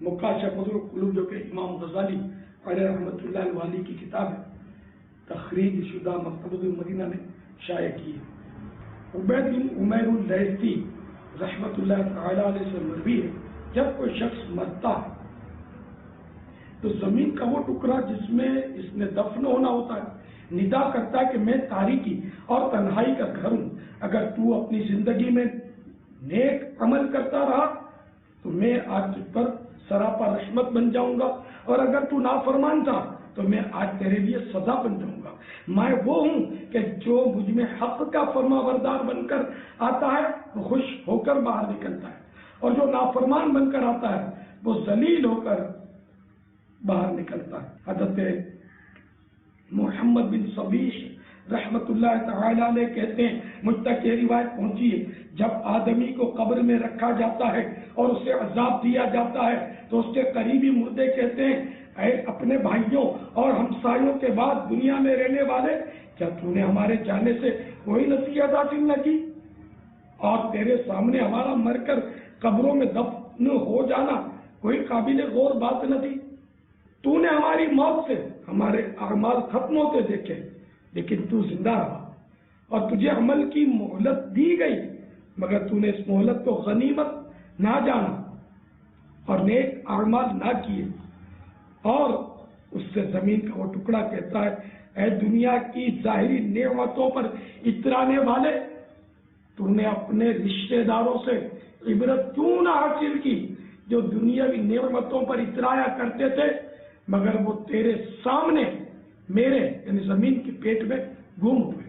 مکاشفۃ القلوب جو کہ امام غزالی علیہ رحمۃ اللہ الوالی کی کتاب ہے، تخریج شدہ مکتبۃ المدینہ نے شائع کی ہے۔ عبید بن عمیر اللیثی رحمۃ اللہ تعالی علیہ سے مروی ہے، جب کوئی شخص مرتا ہے تو زمین کا وہ ٹکڑا جس میں اس نے دفن ہونا ہوتا ہے ندا کرتا ہے کہ میں تاریکی اور تنہائی کا گھر ہوں، اگر تو اپنی زندگی میں نیک عمل کرتا رہا تو میں آج تجھ پر سراپا رحمت بن جاؤں گا، اور اگر تو نافرمان تھا تو میں آج تیرے لیے سزا بن جاؤں گا۔ میں وہ ہوں کہ جو مجھ میں حق کا فرما بردار بن کر آتا ہے وہ خوش ہو کر باہر نکلتا ہے، اور جو نافرمان بن کر آتا ہے وہ ذلیل ہو کر باہر نکلتا ہے۔ حضرت محمد بن صبیح رحمت اللہ تعالی علیہ کہتے ہیں، مجھ تک یہ روایت پہنچی ہے، جب آدمی کو قبر میں رکھا جاتا ہے اور اسے عذاب دیا جاتا ہے تو اس کے قریبی مردے کہتے ہیں، اے اپنے بھائیوں اور ہمسایوں کے بعد دنیا میں رہنے والے، کیا تو نے ہمارے جانے سے کوئی نصیحت حاصل نہ کی؟ اور تیرے سامنے ہمارا مر کر قبروں میں دفن ہو جانا کوئی قابل غور بات نہ تھی؟ تو نے ہماری موت سے ہمارے اعمال ختم ہوتے دیکھے، لیکن تو زندہ رہا، اور تجھے عمل کی مہلت دی گئی، مگر تو نے اس مہلت کو غنیمت نہ جانا اور نیک اعمال نہ کیے۔ اور اس سے زمین کا وہ ٹکڑا کہتا ہے، اے دنیا کی ظاہری نعمتوں پر اترانے والے، تو نے اپنے رشتہ داروں سے عبرت کیوں نہ حاصل کی جو دنیاوی نعمتوں پر اترایا کرتے تھے، مگر وہ تیرے سامنے میرے یعنی زمین کے پیٹ میں گم ہوئے۔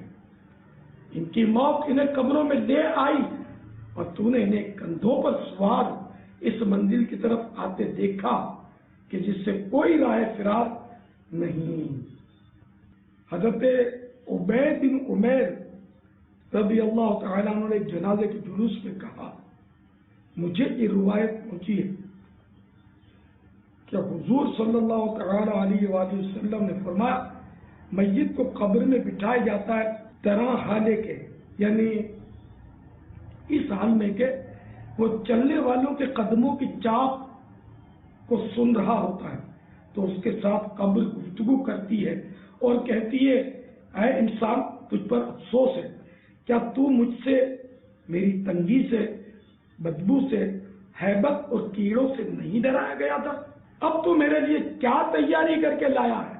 ان کی موت انہیں قبروں میں لے آئی اور تو نے انہیں کندھوں پر سوار اس منزل کی طرف آتے دیکھا کہ جس سے کوئی راہ فرار نہیں۔ حضرت عبید بن عمیر رضی اللہ تعالیٰ عنہ نے ایک جنازے کے جلوس میں کہا، مجھے یہ روایت پہنچی ہے کہ حضور صلی اللہ تعالی علیہ وآلہ وسلم نے فرمایا، میت کو قبر میں بٹھایا جاتا ہے طرح حالے کے، یعنی اس حال میں کہ وہ چلنے والوں کے قدموں کی چاپ کو سن رہا ہوتا ہے، تو اس کے ساتھ قبر گفتگو کرتی ہے اور کہتی ہے، اے انسان، تجھ پر افسوس ہے، کیا تو مجھ سے میری تنگی سے، بدبو سے، ہیبت اور کیڑوں سے نہیں ڈرایا گیا تھا؟ اب تو میرے لیے کیا تیاری کر کے لایا ہے؟